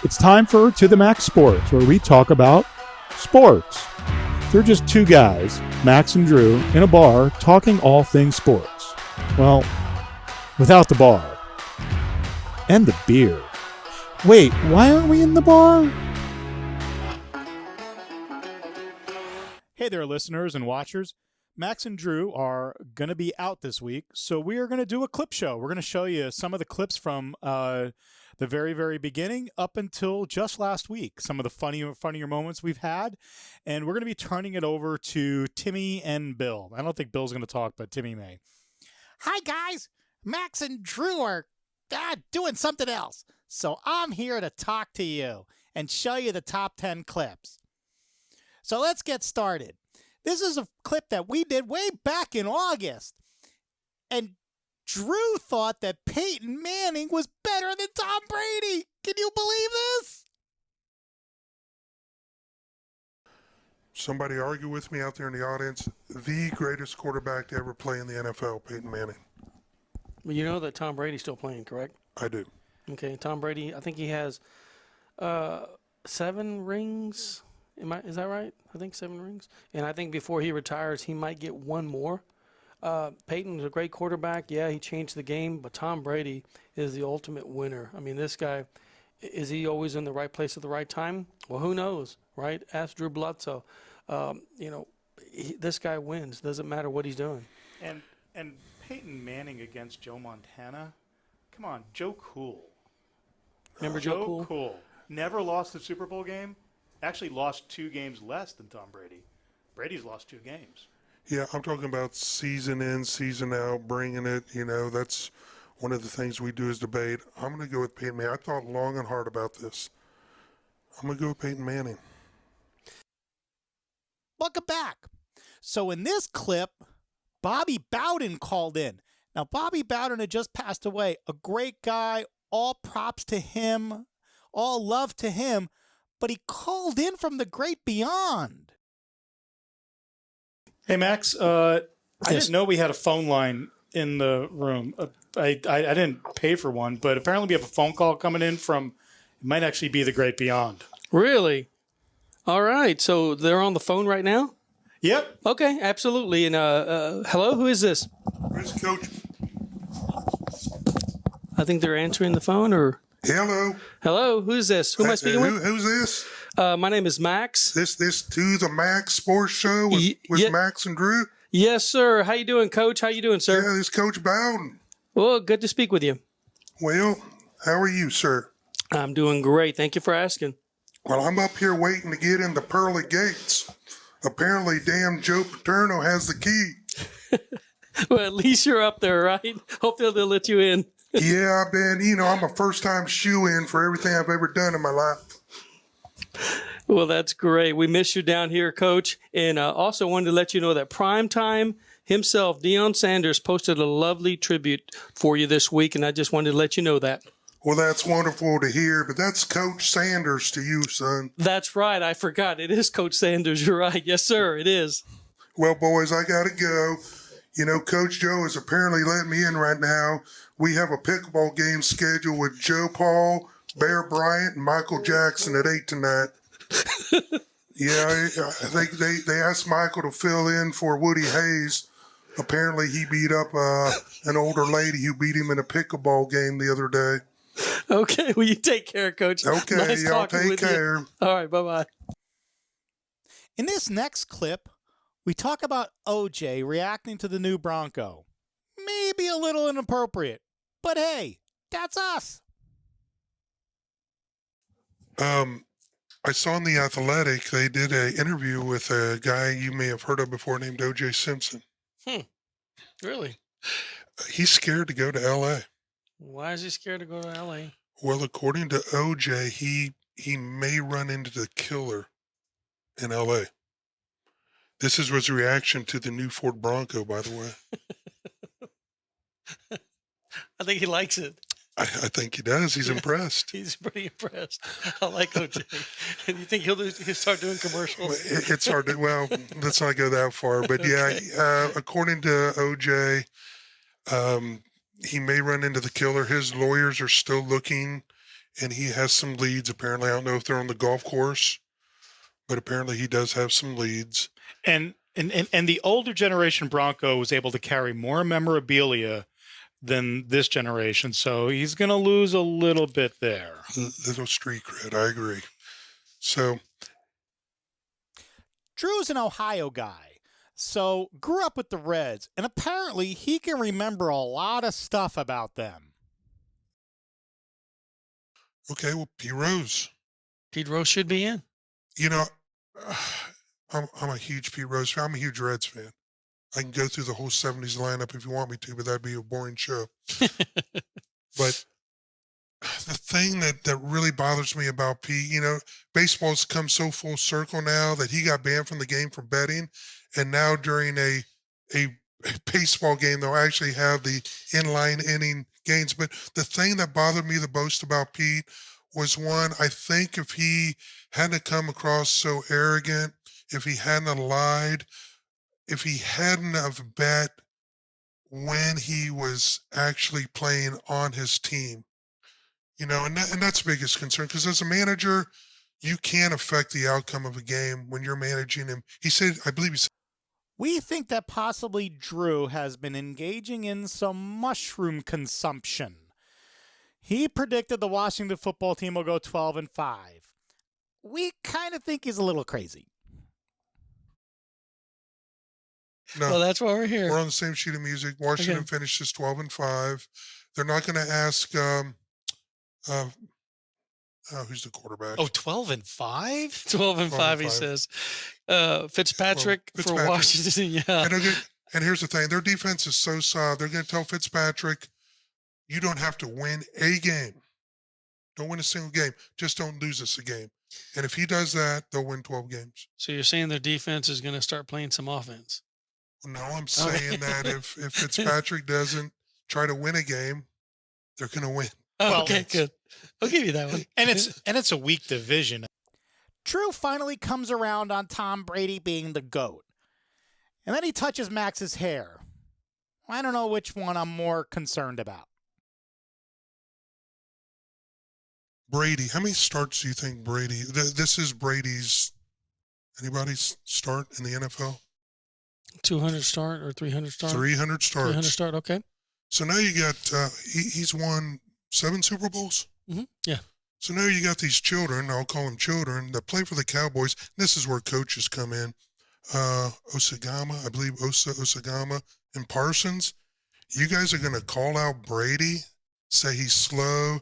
It's time for To the Max Sports, where we talk about sports. They're just two guys, Max and Drew, in a bar talking all things sports. Well, without the bar. And the beer. Wait, why aren't we in the bar? Hey there, listeners and watchers. Max and Drew are going to be out this week, so we are going to do a clip show. We're going to show you some of the clips from the very, very beginning up until just last week, some of the funnier moments we've had, and we're going to be turning it over to Timmy and Bill. I don't think Bill's going to talk, but Timmy may. Hi, guys. Max and Drew are doing something else, so I'm here to talk to you and show you the top 10 clips. So let's get started. This is a clip that we did way back in August, and Drew thought that Peyton Manning was better than Tom Brady. Can you believe this? Somebody argue with me out there in the audience. The greatest quarterback to ever play in the NFL, Peyton Manning. Well, you know that Tom Brady's still playing, correct? I do. Okay, Tom Brady, I think he has 7 rings. Is that right? I think 7 rings. And I think before he retires, he might get one more. Peyton was a great quarterback. Yeah, he changed the game, but Tom Brady is the ultimate winner. I mean, this guy, is he always in the right place at the right time? Well, who knows, right? Ask Drew Bledsoe. This guy wins. Doesn't matter what he's doing. And Peyton Manning against Joe Montana? Come on, Joe Cool. Remember Joe Cool? Never lost the Super Bowl game. Actually lost 2 games less than Tom Brady. Brady's lost 2 games. Yeah, I'm talking about season in, season out, bringing it. You know, that's one of the things we do is debate. I'm going to go with Peyton Manning. I thought long and hard about this. I'm going to go with Peyton Manning. Welcome back. So in this clip, Bobby Bowden called in. Now, Bobby Bowden had just passed away. A great guy. All props to him. All love to him. But he called in from the great beyond. Hey, Max, I didn't know we had a phone line in the room. I didn't pay for one, but apparently we have a phone call coming in from, it might actually be the great beyond. Really? All right. So they're on the phone right now? Yep. Okay, absolutely. And hello, who is this? Where's Coach? I think they're answering the phone, or... Hello. Hello, who is this? Who am I speaking with? Who's this? My name is Max. This To the Max Sports Show with Max and Drew? Yes, sir. How you doing, Coach? How you doing, sir? Yeah, this is Coach Bowden. Well, good to speak with you. Well, how are you, sir? I'm doing great. Thank you for asking. Well, I'm up here waiting to get in the pearly gates. Apparently, damn Joe Paterno has the key. Well, at least you're up there, right? Hopefully they'll let you in. Yeah, I've been, I'm a first-time shoe-in for everything I've ever done in my life. Well, that's great. We miss you down here, Coach. And also wanted to let you know that Primetime himself, Deion Sanders, posted a lovely tribute for you this week, and I just wanted to let you know that. Well, that's wonderful to hear, but that's Coach Sanders to you, son. That's right. I forgot. It is Coach Sanders. You're right. Yes, sir. It is. Well, boys, I got to go. Coach Joe is apparently letting me in right now. We have a pickleball game scheduled with Joe Paul, Bear Bryant, and Michael Jackson at 8 tonight. Yeah, I think they asked Michael to fill in for Woody Hayes. Apparently, he beat up an older lady who beat him in a pickleball game the other day. Okay, well, you take care, Coach. Okay, nice y'all take care. You. All right, bye-bye. In this next clip, we talk about OJ reacting to the new Bronco. Maybe a little inappropriate, but hey, that's us. I saw in The Athletic, they did an interview with a guy you may have heard of before named O.J. Simpson. Really? He's scared to go to L.A. Why is he scared to go to L.A.? Well, according to O.J., he may run into the killer in L.A. This is his reaction to the new Ford Bronco, by the way. I think he likes it. I think he does. He's impressed. He's pretty impressed. I like OJ. And you think he'll start doing commercials? It's hard to, well, let's not go that far. But yeah, according to OJ, he may run into the killer. His lawyers are still looking and he has some leads. Apparently, I don't know if they're on the golf course, but apparently he does have some leads. And the older generation Bronco was able to carry more memorabilia than this generation, so he's going to lose a little bit there. Little street cred, I agree. So Drew's an Ohio guy, so grew up with the Reds, and apparently he can remember a lot of stuff about them. okay, well, P. Rose. Pete Rose should be in. You know, I'm a huge Pete Rose fan. I'm a huge Reds fan. I can go through the whole 70s lineup if you want me to, but that'd be a boring show. But the thing that really bothers me about Pete, baseball's come so full circle now that he got banned from the game for betting. And now during a baseball game, they'll actually have the inline inning games. But the thing that bothered me the most about Pete was one, I think if he hadn't come across so arrogant, if he hadn't lied, if he hadn't have bet when he was actually playing on his team, and that's the biggest concern, because as a manager, you can't affect the outcome of a game when you're managing him. I believe he said, We think that possibly Drew has been engaging in some mushroom consumption. He predicted the Washington football team will go 12-5. We kind of think he's a little crazy. no, Well, that's why we're here. we're on the same sheet of music. Washington finishes 12-5. They're not going to ask, who's the quarterback? 12-5? 12-5, he 12-5. says. Fitzpatrick for Fitzpatrick. Washington. Yeah. And here's the thing. Their defense is so solid. They're going to tell Fitzpatrick, you don't have to win a game. Don't win a single game. Just don't lose us a game. And if he does that, they'll win 12 games. So you're saying their defense is going to start playing some offense? No, I'm saying that if Fitzpatrick doesn't try to win a game, they're going to win. Oh, Well, okay, good. I'll give you that one. And it's a weak division. Drew finally comes around on Tom Brady being the GOAT. And then he touches Max's hair. I don't know which one I'm more concerned about. Brady, how many starts do you think Brady, this is Brady's, anybody's start in the NFL? 200 start or 300 start? 300 starts. 300 start, okay. So now you got, he's won 7 Super Bowls. Yeah. So now you got these children, I'll call them children, that play for the Cowboys. This is where coaches come in. Osagama, I believe Osagama and Parsons. You guys are going to call out Brady, say he's slow,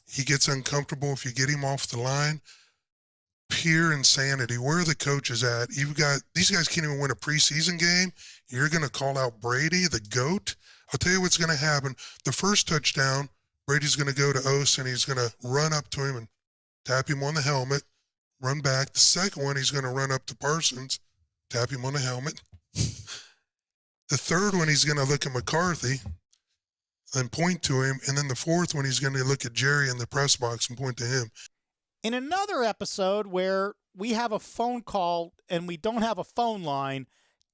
he gets uncomfortable if you get him off the line. Pure insanity. Where are the coaches at? You've got, these guys can't even win a preseason game. You're going to call out Brady, the GOAT? I'll tell you what's going to happen. The first touchdown, Brady's going to go to Os and he's going to run up to him and tap him on the helmet, run back. The second one, he's going to run up to Parsons, tap him on the helmet. The third one, he's going to look at McCarthy and point to him. And then the fourth one, he's going to look at Jerry in the press box and point to him. In another episode where we have a phone call and we don't have a phone line,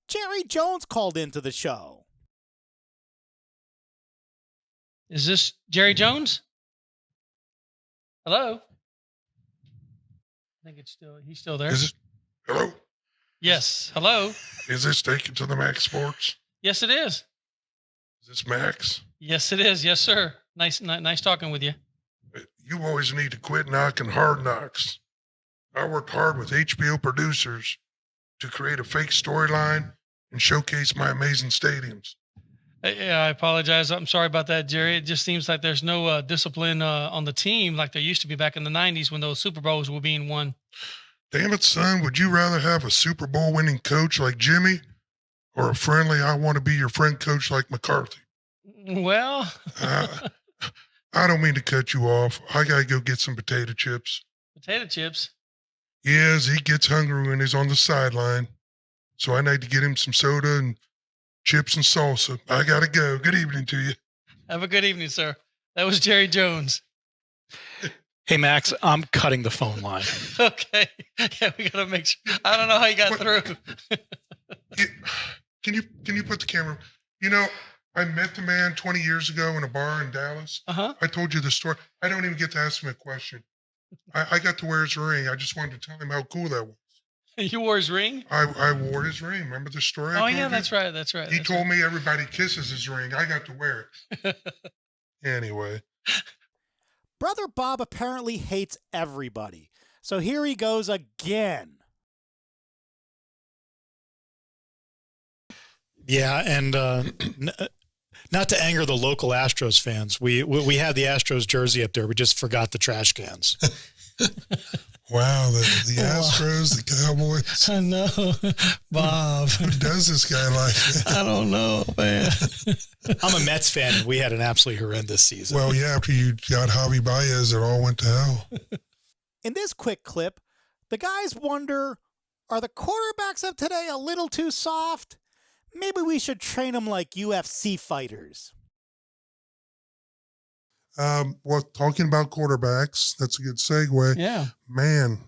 Jerry Jones called into the show. Is this Jerry Jones? Hello? I think he's still there. Is it? Hello? Yes. Hello? Is this Taken to the Max Sports? Yes, it is. Is this Max? Yes, it is. Yes, sir. Nice talking with you. You always need to quit knocking hard knocks. I worked hard with HBO producers to create a fake storyline and showcase my amazing stadiums. Yeah, I apologize. I'm sorry about that, Jerry. It just seems like there's no discipline on the team like there used to be back in the 90s when those Super Bowls were being won. Damn it, son, would you rather have a Super Bowl winning coach like Jimmy or a friendly, I want to be your friend coach like McCarthy? Well, I don't mean to cut you off. I got to go get some potato chips. potato chips. Yes, he gets hungry when he's on the sideline. So I need to get him some soda and chips and salsa. I got to go. Good evening to you. Have a good evening, sir. That was Jerry Jones. Hey, Max, I'm cutting the phone line. Okay. Yeah, we got to make sure. I don't know how you got through. Can you put the camera? You know, I met the man 20 years ago in a bar in Dallas. Uh-huh. I told you the story. I don't even get to ask him a question. I got to wear his ring. I just wanted to tell him how cool that was. You wore his ring? I wore his ring. Remember the story? Oh, yeah, that's right. He told me everybody kisses his ring. I got to wear it. Anyway. Brother Bob apparently hates everybody. So here he goes again. Yeah, and not to anger the local Astros fans, we had the Astros jersey up there. We just forgot the trash cans. Wow, the Astros, the Cowboys. I know, Bob. Who does this guy like that? I don't know, man. I'm a Mets fan, and we had an absolutely horrendous season. Well, yeah, after you got Javi Baez, it all went to hell. In this quick clip, the guys wonder, are the quarterbacks of today a little too soft? Maybe we should train them like UFC fighters. Well, talking about quarterbacks, that's a good segue. Yeah. Man,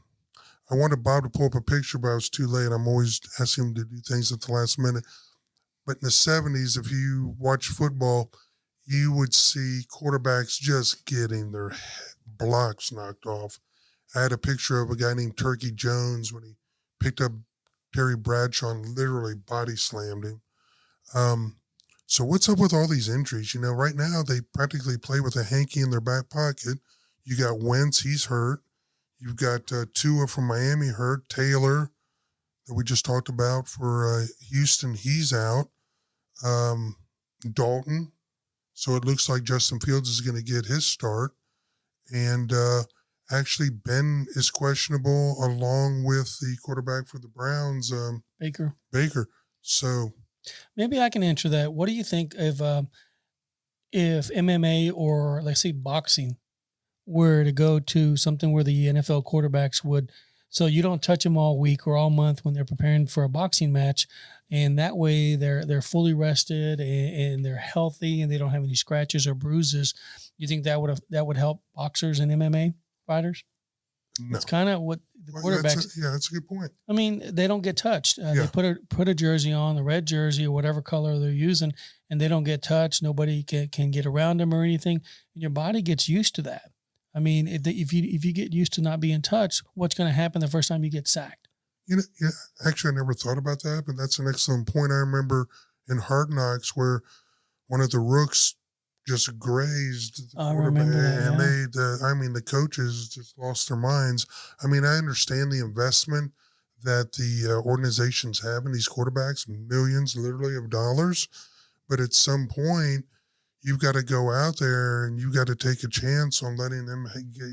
I wanted Bob to pull up a picture, but I was too late. I'm always asking him to do things at the last minute. But in the 70s, if you watch football, you would see quarterbacks just getting their blocks knocked off. I had a picture of a guy named Turkey Jones when he picked up Terry Bradshaw and literally body slammed him. So what's up with all these injuries? You know, right now they practically play with a hanky in their back pocket. You got Wentz, he's hurt. You've got Tua from Miami hurt. Taylor, that we just talked about for Houston, he's out. Dalton. So it looks like Justin Fields is going to get his start. And actually, Ben is questionable along with the quarterback for the Browns, Baker. So maybe I can answer that. What do you think if MMA or, let's say, boxing were to go to something where the NFL quarterbacks would, so you don't touch them all week or all month when they're preparing for a boxing match, and that way they're fully rested and they're healthy and they don't have any scratches or bruises. You think that would help boxers and MMA fighters? No. It's kind of what the quarterbacks. That's a good point. I mean, they don't get touched. They put a jersey on, the red jersey or whatever color they're using, and they don't get touched. Nobody can get around them or anything. And your body gets used to that. I mean, if you get used to not being touched, what's going to happen the first time you get sacked? You know, yeah, actually, I never thought about that, but that's an excellent point. I remember in Hard Knocks where one of the rooks just grazed the quarterback, and the coaches just lost their minds. I mean, I understand the investment that the organizations have in these quarterbacks, millions literally of dollars, but at some point, you've got to go out there and you've got to take a chance on letting them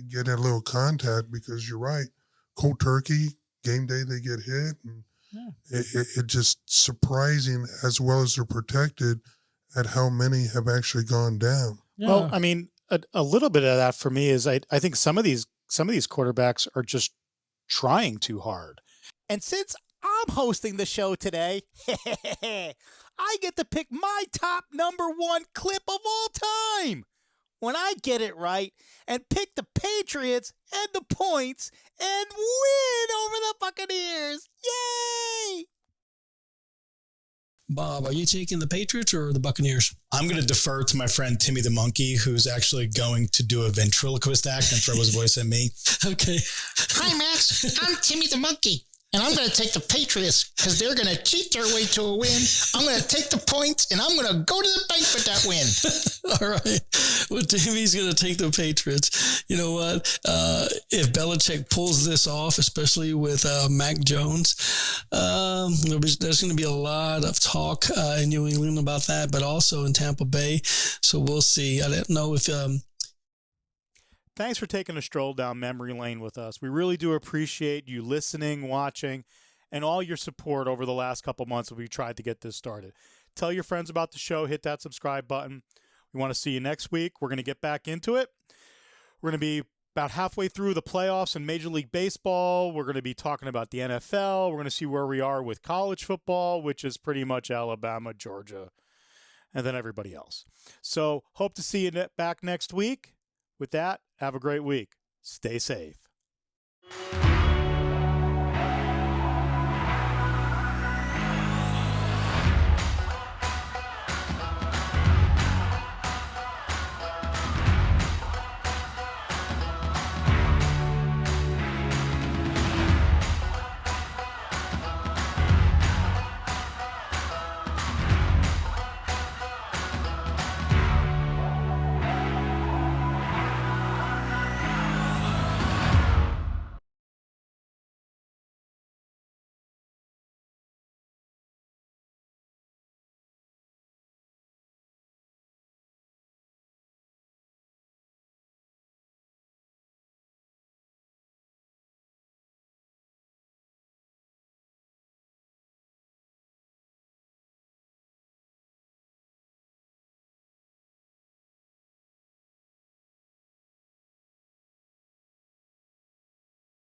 get a little contact, because you're right, cold turkey, game day they get hit, and it just surprising as well as they're protected at how many have actually gone down. Yeah. Well, I mean, a little bit of that for me is I think some of these quarterbacks are just trying too hard. And since I'm hosting the show today, I get to pick my top #1 clip of all time. When I get it right and pick the Patriots and the points and win over the Buccaneers. Yay! Bob, are you taking the Patriots or the Buccaneers? I'm going to defer to my friend Timmy the monkey, who's actually going to do a ventriloquist act and throw his voice at me. Okay. Hi, Max. I'm Timmy the monkey. And I'm going to take the Patriots because they're going to cheat their way to a win. I'm going to take the points, and I'm going to go to the bank with that win. All right. Well, Timmy's going to take the Patriots. You know what? If Belichick pulls this off, especially with Mac Jones, there's going to be a lot of talk in New England about that, but also in Tampa Bay. So we'll see. I don't know if... Thanks for taking a stroll down memory lane with us. We really do appreciate you listening, watching, and all your support over the last couple months as we tried to get this started. Tell your friends about the show. Hit that subscribe button. We want to see you next week. We're going to get back into it. We're going to be about halfway through the playoffs in Major League Baseball. We're going to be talking about the NFL. We're going to see where we are with college football, which is pretty much Alabama, Georgia, and then everybody else. So hope to see you back next week. With that, have a great week. Stay safe.